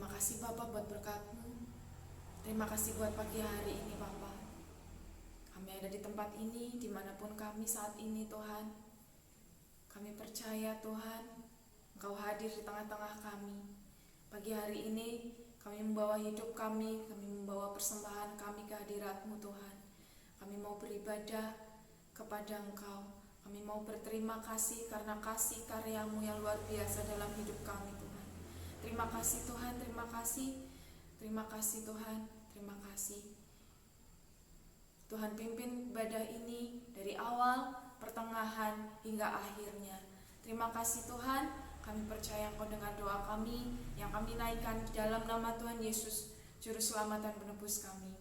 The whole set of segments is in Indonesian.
Terima kasih Bapak buat berkat-Mu. Terima kasih buat pagi hari ini Bapak. Kami ada di tempat ini, dimanapun kami saat ini Tuhan. Kami percaya Tuhan, Engkau hadir di tengah-tengah kami. Pagi hari ini kami membawa hidup kami membawa persembahan kami ke hadirat-Mu Tuhan. Kami mau beribadah kepada Engkau. Kami mau berterima kasih karena kasih karya-Mu yang luar biasa dalam hidup kami Tuhan. Terima kasih Tuhan, terima kasih. Terima kasih Tuhan, terima kasih. Tuhan pimpin ibadah ini dari awal, pertengahan, hingga akhirnya. Terima kasih Tuhan, kami percaya Engkau dengar doa kami yang kami naikkan dalam nama Tuhan Yesus, Juru Selamat dan Penebus kami.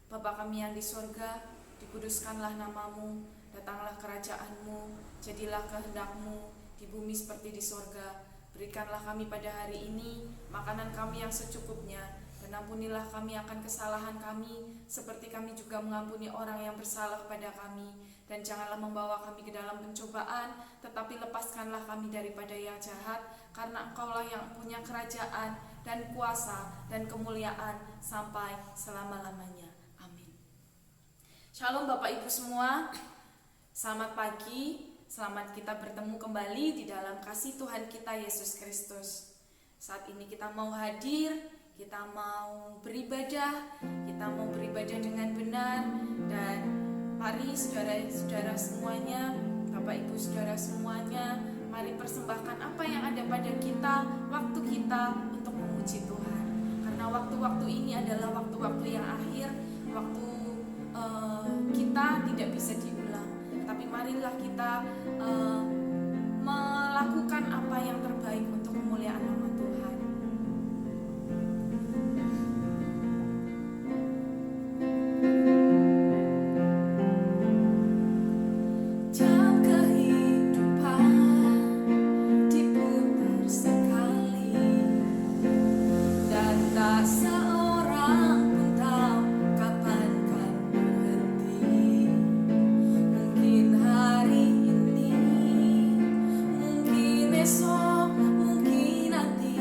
Bapa kami yang di sorga, dikuduskanlah nama-Mu, datanglah kerajaan-Mu, jadilah kehendak-Mu di bumi seperti di sorga. Berikanlah kami pada hari ini makanan kami yang secukupnya, dan ampunilah kami akan kesalahan kami, seperti kami juga mengampuni orang yang bersalah kepada kami. Dan janganlah membawa kami ke dalam pencobaan, tetapi lepaskanlah kami daripada yang jahat, karena Engkaulah yang punya kerajaan dan kuasa dan kemuliaan sampai selama-lamanya. Amin. Shalom Bapak Ibu semua, selamat pagi. Selamat kita bertemu kembali di dalam kasih Tuhan kita Yesus Kristus. Saat ini kita mau hadir, kita mau beribadah dengan benar. Dan mari saudara-saudara semuanya, Bapak Ibu saudara semuanya, mari persembahkan apa yang ada pada kita, waktu kita untuk memuji Tuhan. Karena waktu-waktu ini adalah waktu-waktu yang akhir, waktu kita tidak bisa diulang. Tapi marilah kita melakukan apa yang terbaik untuk kemuliaan nama Tuhan. Jam kehidupan diputar sekali, dan tak seorang pun tahu kapan kan berhenti. Mungkin hari ini, mungkin esok, mungkin nanti.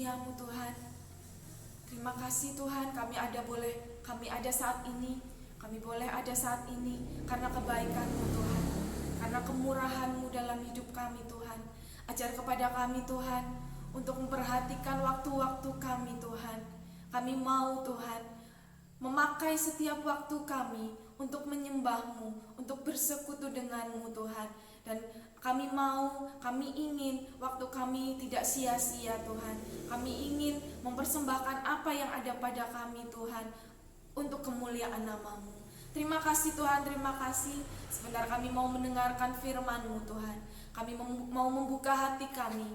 setiamu Tuhan. Terima kasih Tuhan, kami ada saat ini. Kami boleh ada saat ini karena kebaikan-Mu Tuhan, karena kemurahan-Mu dalam hidup kami Tuhan. Ajar kepada kami Tuhan untuk memperhatikan waktu-waktu kami Tuhan. Kami mau Tuhan memakai setiap waktu kami untuk menyembah-Mu, untuk bersekutu dengan-Mu Tuhan. Dan kami ingin waktu kami tidak sia-sia Tuhan. Kami ingin mempersembahkan apa yang ada pada kami Tuhan untuk kemuliaan nama-Mu. Terima kasih Tuhan, terima kasih. Sebentar kami mau mendengarkan firman-Mu Tuhan. Kami mau membuka hati kami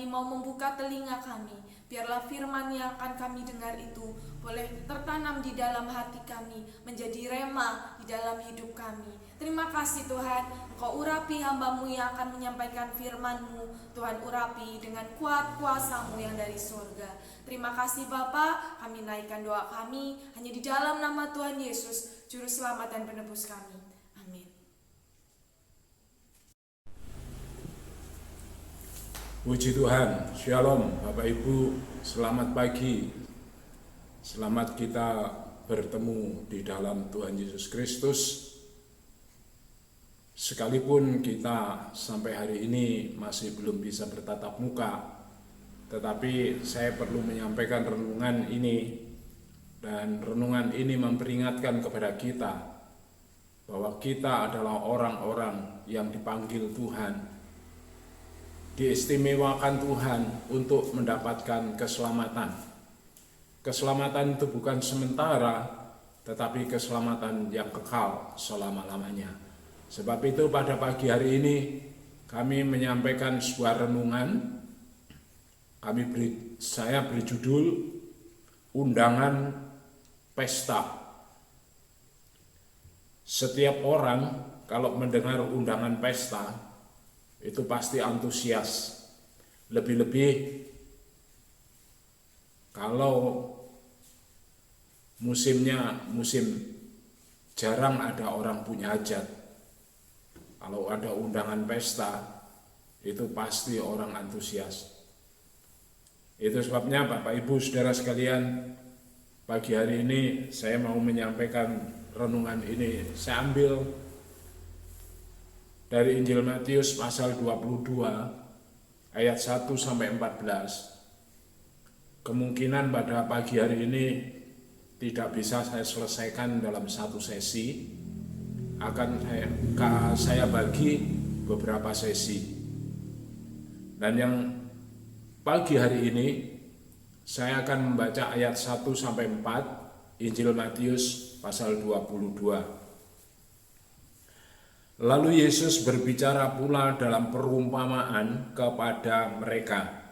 mau membuka telinga kami. Biarlah firman yang akan kami dengar itu boleh tertanam di dalam hati kami, menjadi rema di dalam hidup kami. Terima kasih Tuhan, Engkau urapi hamba-Mu yang akan menyampaikan firman-Mu. Tuhan urapi dengan kuat kuasa-Mu yang dari surga. Terima kasih Bapa, kami naikkan doa kami hanya di dalam nama Tuhan Yesus, Juru Selamat dan Penebus kami. Amin. Puji Tuhan, Shalom Bapak Ibu, selamat pagi. Selamat kita bertemu di dalam Tuhan Yesus Kristus. Sekalipun kita sampai hari ini masih belum bisa bertatap muka, tetapi saya perlu menyampaikan renungan ini. Dan renungan ini memperingatkan kepada kita bahwa kita adalah orang-orang yang dipanggil Tuhan, diistimewakan Tuhan untuk mendapatkan keselamatan. Keselamatan itu bukan sementara, tetapi keselamatan yang kekal selama-lamanya. Sebab itu pada pagi hari ini kami menyampaikan sebuah renungan. Saya beri judul Undangan Pesta. Setiap orang kalau mendengar undangan pesta itu pasti antusias. Lebih-lebih kalau musim jarang ada orang punya hajat. Kalau ada undangan pesta itu pasti orang antusias. Itu sebabnya Bapak Ibu Saudara sekalian, pagi hari ini saya mau menyampaikan renungan ini. Saya ambil dari Injil Matius pasal 22 ayat 1 sampai 14. Kemungkinan pada pagi hari ini tidak bisa saya selesaikan dalam satu sesi. Akan saya bagi beberapa sesi. Dan yang pagi hari ini saya akan membaca ayat 1 sampai 4 Injil Matius pasal 22. Lalu Yesus berbicara pula dalam perumpamaan kepada mereka.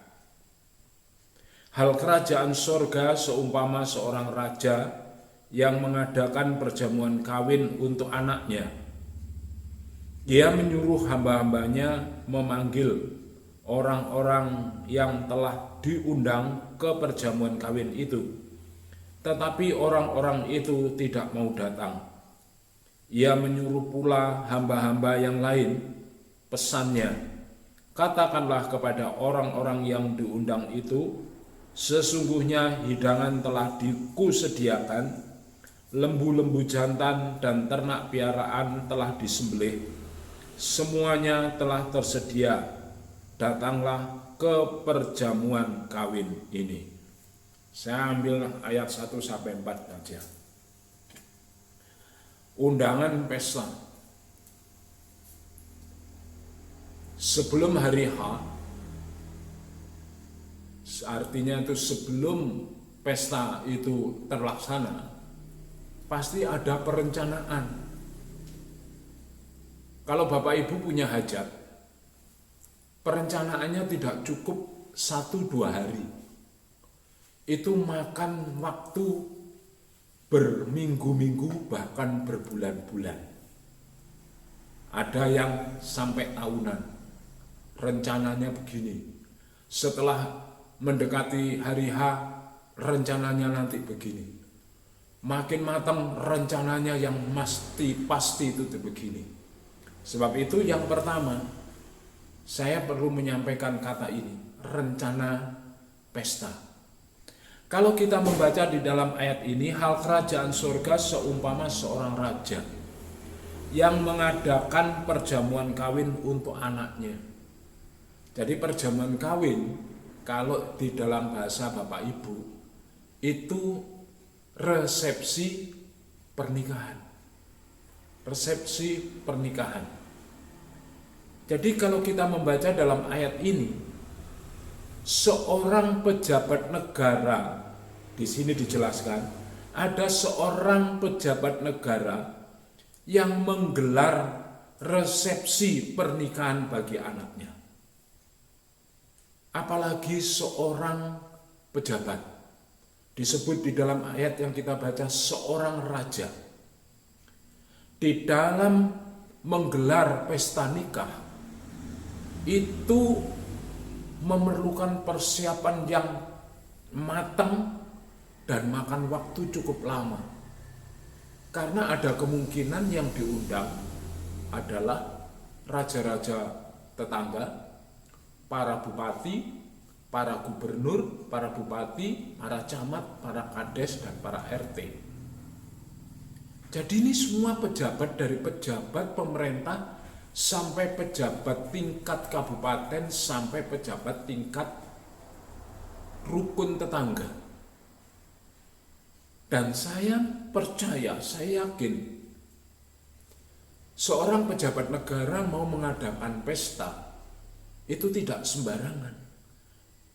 Hal kerajaan sorga seumpama seorang raja yang mengadakan perjamuan kawin untuk anaknya. Dia menyuruh hamba-hambanya memanggil orang-orang yang telah diundang ke perjamuan kawin itu. Tetapi orang-orang itu tidak mau datang. Ia menyuruh pula hamba-hamba yang lain, pesannya, katakanlah kepada orang-orang yang diundang itu, sesungguhnya hidangan telah dikusediakan, lembu-lembu jantan dan ternak piaraan telah disembelih, semuanya telah tersedia, datanglah ke perjamuan kawin ini. Saya ambil ayat 1 sampai 4 saja. Undangan pesta. Sebelum hari H, artinya itu sebelum pesta itu terlaksana, pasti ada perencanaan. Kalau Bapak Ibu punya hajat, perencanaannya tidak cukup 1-2 hari. Itu makan waktu berminggu-minggu bahkan berbulan-bulan. Ada yang sampai tahunan. Rencananya begini. Setelah mendekati hari H, rencananya nanti begini. Makin matang rencananya yang pasti itu begini. Sebab itu yang pertama, saya perlu menyampaikan kata ini, rencana pesta. Kalau kita membaca di dalam ayat ini, hal kerajaan surga seumpama seorang raja yang mengadakan perjamuan kawin untuk anaknya. Jadi perjamuan kawin, kalau di dalam bahasa Bapak Ibu, itu resepsi pernikahan. Resepsi pernikahan. Jadi kalau kita membaca dalam ayat ini, seorang pejabat negara, di sini dijelaskan, ada seorang pejabat negara yang menggelar resepsi pernikahan bagi anaknya. Apalagi seorang pejabat, disebut di dalam ayat yang kita baca seorang raja. Di dalam menggelar pesta nikah itu memerlukan persiapan yang matang dan makan waktu cukup lama. Karena ada kemungkinan yang diundang adalah raja-raja tetangga, para bupati, para gubernur, para bupati, para camat, para kades, dan para RT. Jadi ini semua pejabat, dari pejabat pemerintah sampai pejabat tingkat kabupaten sampai pejabat tingkat rukun tetangga. Dan saya percaya, saya yakin seorang pejabat negara mau mengadakan pesta itu tidak sembarangan,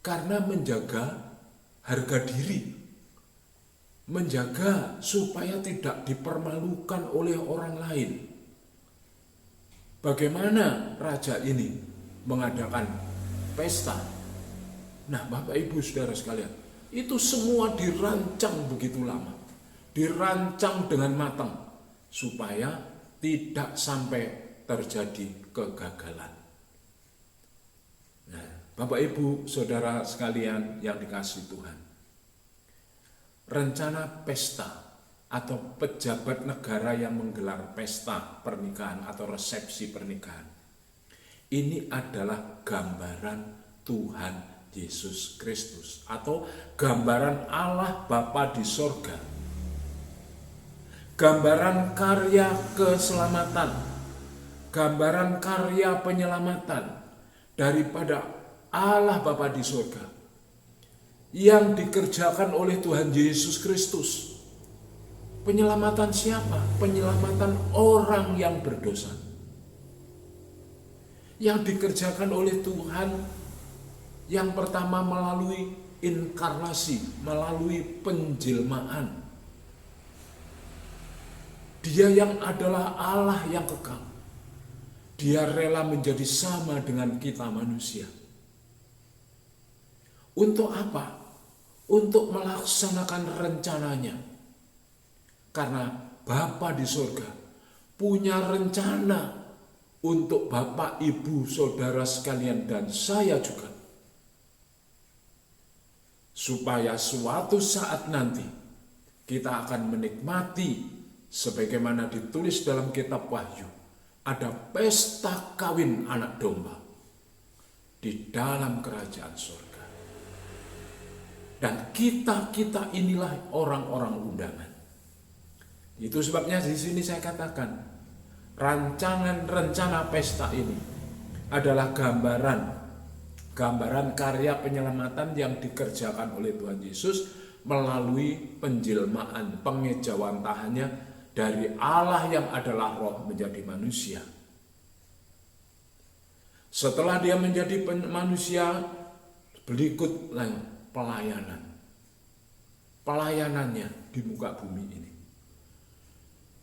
karena menjaga harga diri, menjaga supaya tidak dipermalukan oleh orang lain. Bagaimana raja ini mengadakan pesta? Nah, Bapak Ibu Saudara sekalian, itu semua dirancang begitu lama, dirancang dengan matang supaya tidak sampai terjadi kegagalan. Nah, Bapak Ibu Saudara sekalian yang dikasihi Tuhan, rencana pesta atau pejabat negara yang menggelar pesta pernikahan atau resepsi pernikahan ini adalah gambaran Tuhan Yesus Kristus atau gambaran Allah Bapa di sorga, gambaran karya keselamatan, gambaran karya penyelamatan daripada Allah Bapa di sorga yang dikerjakan oleh Tuhan Yesus Kristus. Penyelamatan siapa? Penyelamatan orang yang berdosa, yang dikerjakan oleh Tuhan yang pertama melalui inkarnasi, melalui penjelmaan. Dia yang adalah Allah yang kekal, dia rela menjadi sama dengan kita manusia. Untuk apa? Untuk melaksanakan rencananya. Karena Bapa di surga punya rencana untuk Bapak, Ibu, Saudara sekalian dan saya juga. Supaya suatu saat nanti kita akan menikmati sebagaimana ditulis dalam kitab Wahyu, ada pesta kawin anak domba di dalam kerajaan surga. Dan kita inilah orang-orang undangan. Itu sebabnya di sini saya katakan rancangan rencana pesta ini adalah gambaran karya penyelamatan yang dikerjakan oleh Tuhan Yesus melalui penjelmaan, pengejawantahannya dari Allah yang adalah roh menjadi manusia. Setelah dia menjadi manusia, berikutlah pelayanannya di muka bumi ini.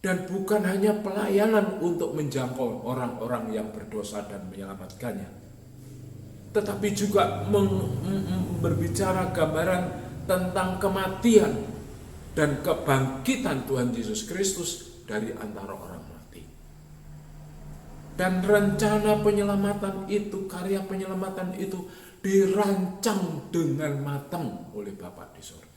Dan bukan hanya pelayanan untuk menjangkau orang-orang yang berdosa dan menyelamatkannya, tetapi juga berbicara gambaran tentang kematian dan kebangkitan Tuhan Yesus Kristus dari antara orang mati. Dan rencana penyelamatan itu, karya penyelamatan itu dirancang dengan matang oleh Bapa di surga.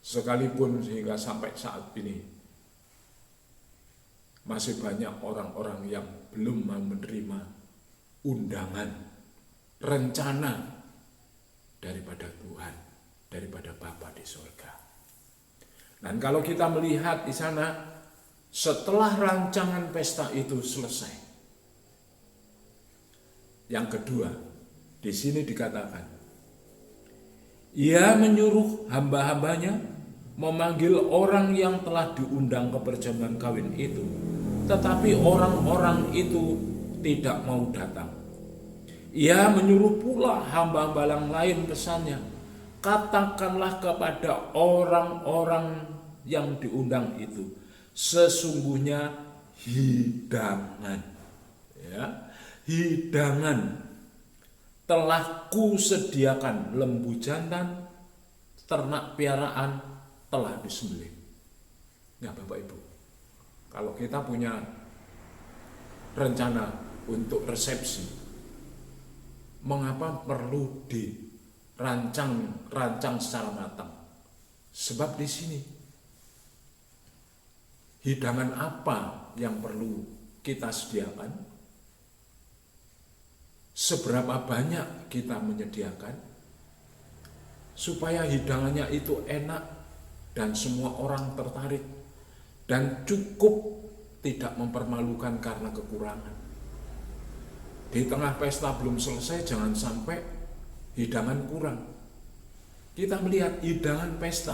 Sekalipun sehingga sampai saat ini masih banyak orang-orang yang belum mau menerima undangan, rencana daripada Tuhan, daripada Bapa di surga. Dan kalau kita melihat di sana, setelah rancangan pesta itu selesai, yang kedua, di sini dikatakan, Ia menyuruh hamba-hambanya memanggil orang yang telah diundang ke perjamuan kawin itu, tetapi orang-orang itu tidak mau datang. Ia menyuruh pula hamba-hamba yang lain pesannya, katakanlah kepada orang-orang yang diundang itu, sesungguhnya hidangan, ya, hidangan telah kusediakan, lembu jantan, ternak piaraan telah disembelih. Ya Bapak Ibu, kalau kita punya rencana untuk resepsi, mengapa perlu dirancang secara matang? Sebab di sini hidangan apa yang perlu kita sediakan? Seberapa banyak kita menyediakan supaya hidangannya itu enak dan semua orang tertarik dan cukup, tidak mempermalukan karena kekurangan. Di tengah pesta belum selesai, jangan sampai hidangan kurang. Kita melihat hidangan pesta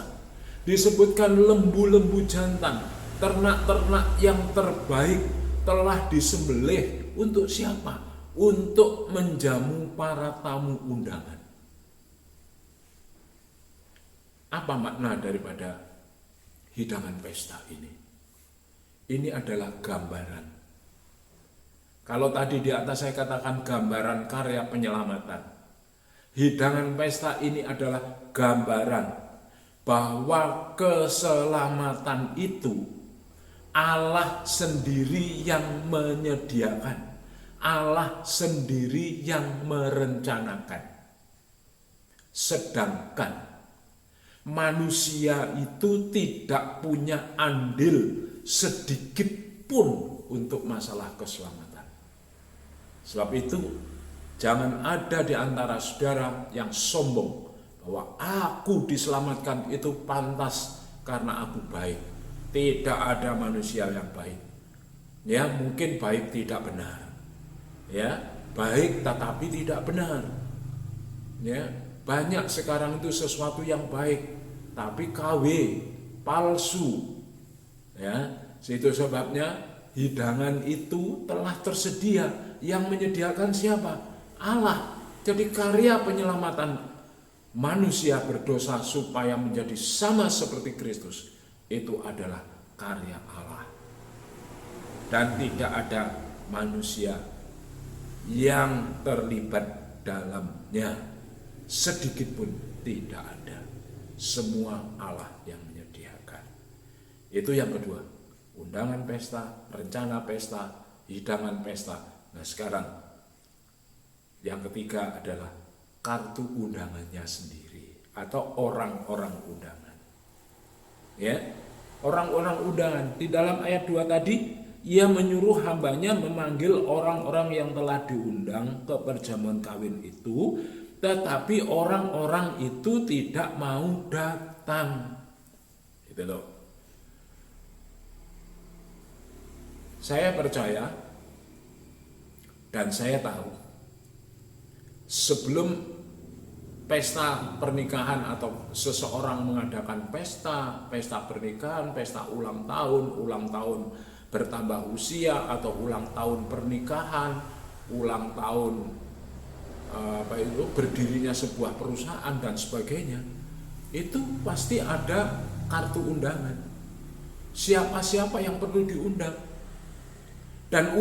disebutkan lembu-lembu jantan, ternak-ternak yang terbaik telah disembelih. Untuk siapa? Untuk menjamu para tamu undangan. Apa makna daripada hidangan pesta ini? Ini adalah gambaran. Kalau tadi di atas saya katakan gambaran karya penyelamatan, hidangan pesta ini adalah gambaran bahwa keselamatan itu Allah sendiri yang menyediakan, Allah sendiri yang merencanakan. Sedangkan manusia itu tidak punya andil sedikit pun untuk masalah keselamatan. Sebab itu jangan ada di antara saudara yang sombong bahwa aku diselamatkan itu pantas karena aku baik. Tidak ada manusia yang baik. Ya, mungkin baik tidak benar. Ya, baik tetapi tidak benar. Ya, banyak sekarang itu sesuatu yang baik tapi KW, palsu. Ya, itu sebabnya hidangan itu telah tersedia. Yang menyediakan siapa? Allah. Jadi karya penyelamatan manusia berdosa supaya menjadi sama seperti Kristus itu adalah karya Allah. Dan tidak ada manusia yang terlibat dalamnya, sedikit pun tidak ada. Semua Allah yang menyediakan. Itu yang kedua, undangan pesta, rencana pesta, hidangan pesta. Nah sekarang yang ketiga adalah kartu undangannya sendiri atau orang-orang undangan. Ya, orang-orang undangan di dalam ayat 2 tadi, ia menyuruh hambanya memanggil orang-orang yang telah diundang ke perjamuan kawin itu, tetapi orang-orang itu tidak mau datang. Itu loh. Saya percaya dan saya tahu sebelum pesta pernikahan atau seseorang mengadakan pesta pernikahan, pesta ulang tahun bertambah usia atau ulang tahun pernikahan, ulang tahun berdirinya sebuah perusahaan dan sebagainya, itu pasti ada kartu undangan. Siapa-siapa yang perlu diundang. Dan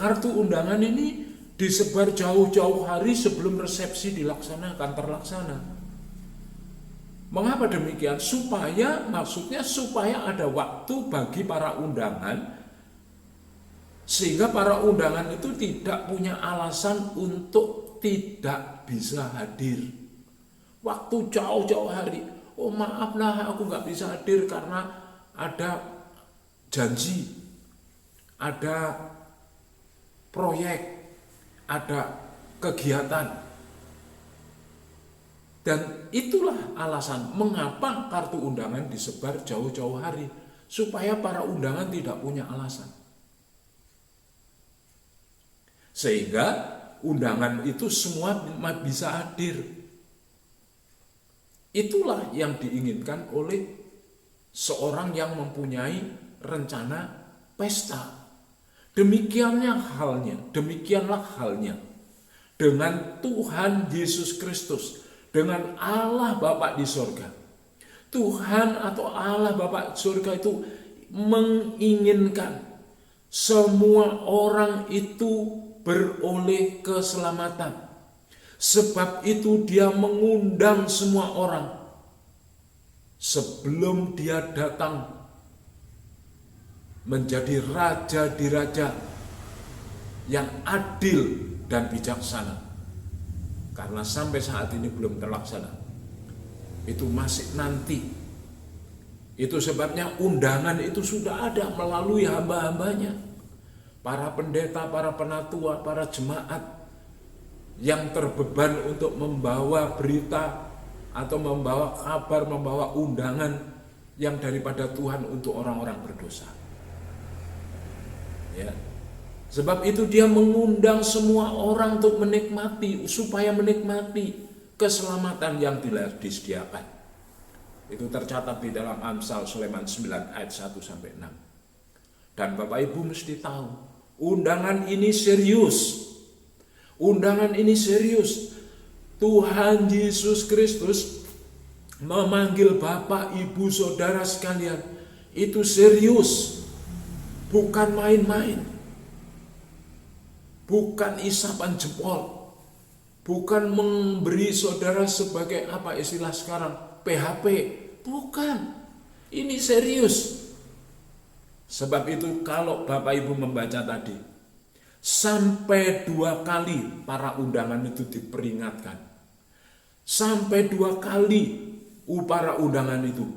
kartu undangan ini disebar jauh-jauh hari sebelum resepsi terlaksana. Mengapa demikian? Maksudnya supaya ada waktu bagi para undangan, sehingga para undangan itu tidak punya alasan untuk tidak bisa hadir. Waktu jauh-jauh hari, oh maaflah aku gak bisa hadir karena ada janji, ada proyek, ada kegiatan. Dan itulah alasan mengapa kartu undangan disebar jauh-jauh hari, supaya para undangan tidak punya alasan. Sehingga undangan itu semua bisa hadir. Itulah yang diinginkan oleh seorang yang mempunyai rencana pesta. Demikianlah halnya dengan Tuhan Yesus Kristus, dengan Allah Bapa di sorga. Tuhan atau Allah Bapa di sorga itu menginginkan semua orang itu beroleh keselamatan. Sebab itu dia mengundang semua orang sebelum dia datang menjadi raja di raja yang adil dan bijaksana. Karena sampai saat ini belum terlaksana. Itu masih nanti. Itu sebabnya undangan itu sudah ada melalui hamba-hambanya. Para pendeta, para penatua, para jemaat yang terbeban untuk membawa berita atau membawa kabar, membawa undangan yang daripada Tuhan untuk orang-orang berdosa. Ya. Sebab itu dia mengundang semua orang untuk menikmati, supaya menikmati keselamatan yang disediakan. Itu tercatat di dalam Amsal Sulaiman 9 ayat 1-6. Dan Bapak Ibu mesti tahu, undangan ini serius. Undangan ini serius. Tuhan Yesus Kristus memanggil Bapak, Ibu, Saudara sekalian. Itu serius. Bukan main-main. Bukan isapan jempol. Bukan memberi saudara sebagai apa istilah sekarang, PHP. Bukan. Ini serius. Sebab itu kalau Bapak Ibu membaca tadi, sampai 2 kali para undangan itu diperingatkan. Sampai 2 kali para undangan itu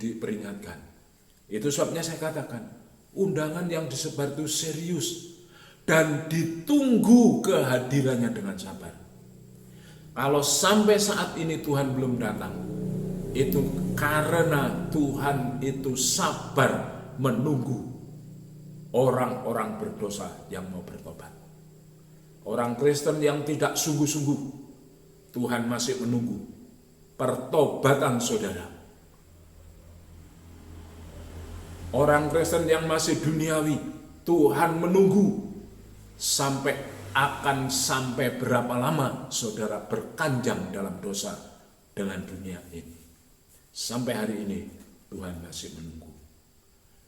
diperingatkan. Itu sebabnya saya katakan, undangan yang disebar itu serius. Dan ditunggu kehadirannya dengan sabar. Kalau sampai saat ini Tuhan belum datang, itu karena Tuhan itu sabar menunggu orang-orang berdosa yang mau bertobat. Orang Kristen yang tidak sungguh-sungguh, Tuhan masih menunggu pertobatan saudara. Orang Kristen yang masih duniawi, Tuhan menunggu sampai berapa lama saudara berkanjang dalam dosa dengan dunia ini. Sampai hari ini Tuhan masih menunggu.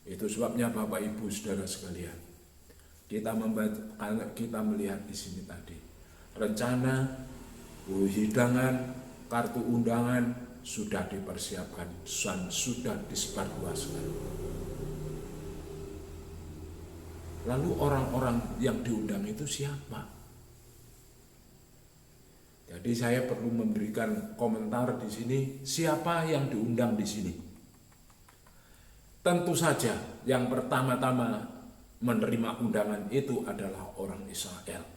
Itu sebabnya Bapak Ibu Saudara sekalian, kita melihat di sini tadi rencana hidangan kartu undangan sudah dipersiapkan dan sudah disebarluaskan. Lalu orang-orang yang diundang itu siapa? Jadi saya perlu memberikan komentar di sini, siapa yang diundang di sini? Tentu saja yang pertama-tama menerima undangan itu adalah orang Israel.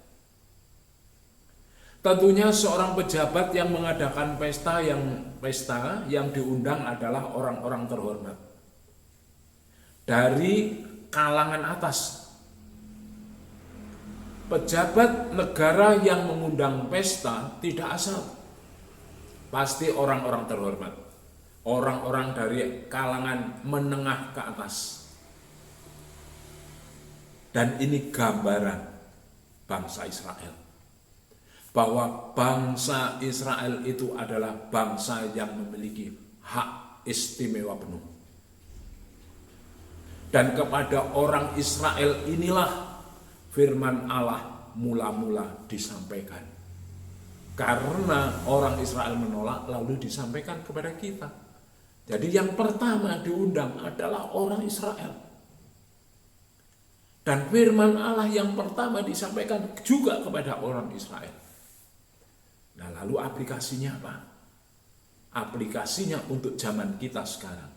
Tentunya seorang pejabat yang mengadakan pesta yang diundang adalah orang-orang terhormat dari kalangan atas. Pejabat negara yang mengundang pesta tidak asal. Pasti orang-orang terhormat. Orang-orang dari kalangan menengah ke atas. Dan ini gambaran bangsa Israel. Bahwa bangsa Israel itu adalah bangsa yang memiliki hak istimewa penuh. Dan kepada orang Israel inilah firman Allah mula-mula disampaikan. Karena orang Israel menolak, lalu disampaikan kepada kita. Jadi yang pertama diundang adalah orang Israel. Dan firman Allah yang pertama disampaikan juga kepada orang Israel. Nah, lalu aplikasinya apa? Aplikasinya untuk zaman kita sekarang.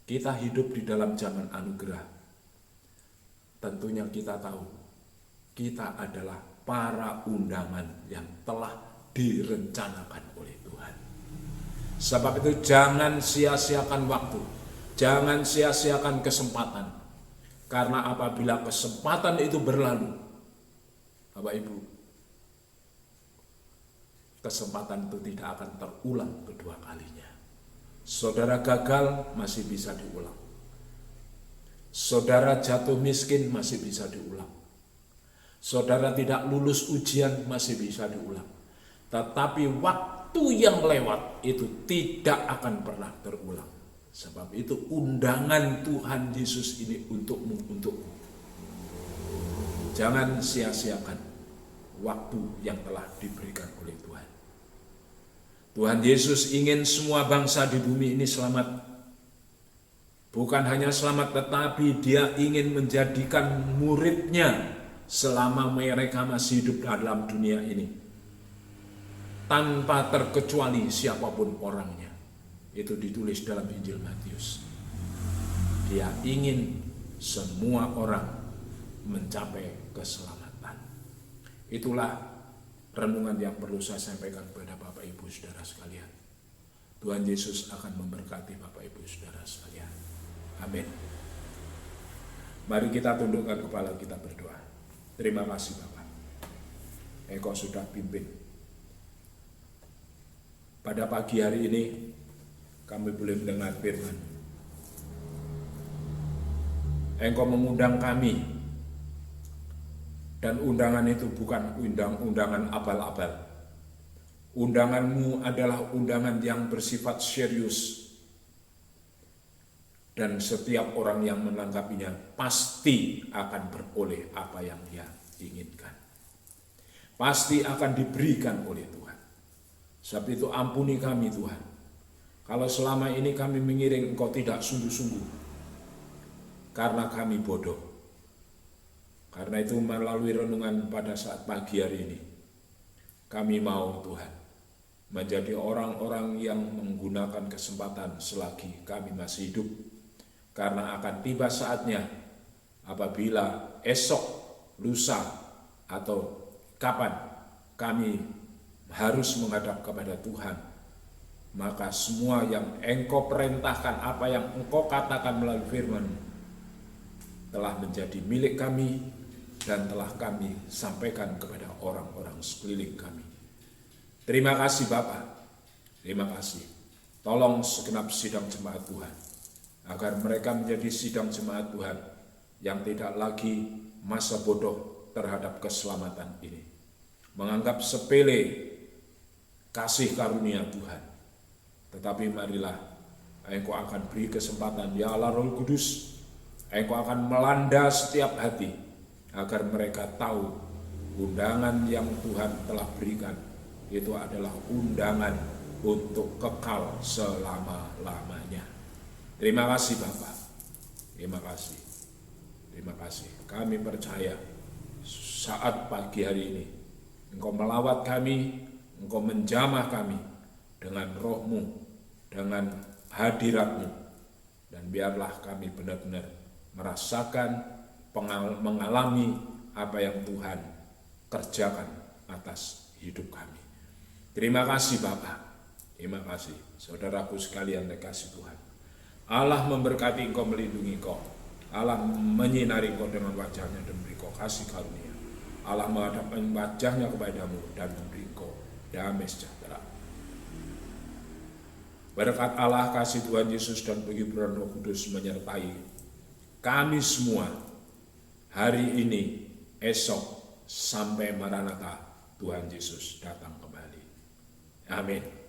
Kita hidup di dalam zaman anugerah. Tentunya kita tahu, kita adalah para undangan yang telah direncanakan oleh Tuhan. Sebab itu jangan sia-siakan waktu, jangan sia-siakan kesempatan. Karena apabila kesempatan itu berlalu, Bapak Ibu, kesempatan itu tidak akan terulang kedua kalinya. Saudara gagal masih bisa diulang. Saudara jatuh miskin masih bisa diulang. Saudara tidak lulus ujian masih bisa diulang. Tetapi waktu yang lewat itu tidak akan pernah terulang. Sebab itu undangan Tuhan Yesus ini untukmu, untukku. Jangan sia-siakan waktu yang telah diberikan oleh Tuhan. Tuhan Yesus ingin semua bangsa di bumi ini selamat. Bukan hanya selamat, tetapi Dia ingin menjadikan muridnya selama mereka masih hidup dalam dunia ini, tanpa terkecuali siapapun orangnya. Itu ditulis dalam Injil Matius. Dia ingin semua orang mencapai keselamatan. Itulah renungan yang perlu saya sampaikan kepada Bapak Ibu Saudara sekalian. Tuhan Yesus akan memberkati Bapak Ibu Saudara sekalian. Amin. Mari kita tundukkan kepala, kita berdoa. Terima kasih Bapak, Engkau sudah pimpin. Pada pagi hari ini kami boleh mendengar firman. Engkau mengundang kami, dan undangan itu bukan undangan abal-abal. Undanganmu adalah undangan yang bersifat serius. Dan setiap orang yang menanggapinya pasti akan beroleh apa yang dia inginkan. Pasti akan diberikan oleh Tuhan. Sebab itu ampuni kami Tuhan, kalau selama ini kami mengiring Engkau tidak sungguh-sungguh, karena kami bodoh. Karena itu melalui renungan pada saat pagi hari ini, kami mau Tuhan menjadi orang-orang yang menggunakan kesempatan selagi kami masih hidup. Karena akan tiba saatnya apabila esok, lusa, atau kapan kami harus menghadap kepada Tuhan, maka semua yang Engkau perintahkan, apa yang Engkau katakan melalui firman, telah menjadi milik kami dan telah kami sampaikan kepada orang-orang sekeliling kami. Terima kasih Bapak, terima kasih. Tolong segenap sidang jemaat Tuhan, agar mereka menjadi sidang jemaat Tuhan yang tidak lagi masa bodoh terhadap keselamatan ini, menganggap sepele kasih karunia Tuhan. Tetapi marilah Engkau akan beri kesempatan, ya Allah Roh Kudus, Engkau akan melanda setiap hati, agar mereka tahu undangan yang Tuhan telah berikan itu adalah undangan untuk kekal selama-lamanya. Terima kasih Bapak, terima kasih, terima kasih. Kami percaya saat pagi hari ini Engkau melawat kami, Engkau menjamah kami dengan roh-Mu, dengan hadirat-Mu, dan biarlah kami benar-benar merasakan, mengalami apa yang Tuhan kerjakan atas hidup kami. Terima kasih Bapak, terima kasih. Saudaraku sekalian dikasih Tuhan, Allah memberkati engkau, melindungi engkau. Allah menyinari engkau dengan wajahnya dan memberi engkau kasih karunia. Allah menghadapkan wajahnya kepadamu dan memberi engkau damai sejahtera. Berkat Allah, kasih Tuhan Yesus dan penghiburan Roh Kudus menyertai kami semua hari ini, esok, sampai Maranatha Tuhan Yesus datang kembali. Amin.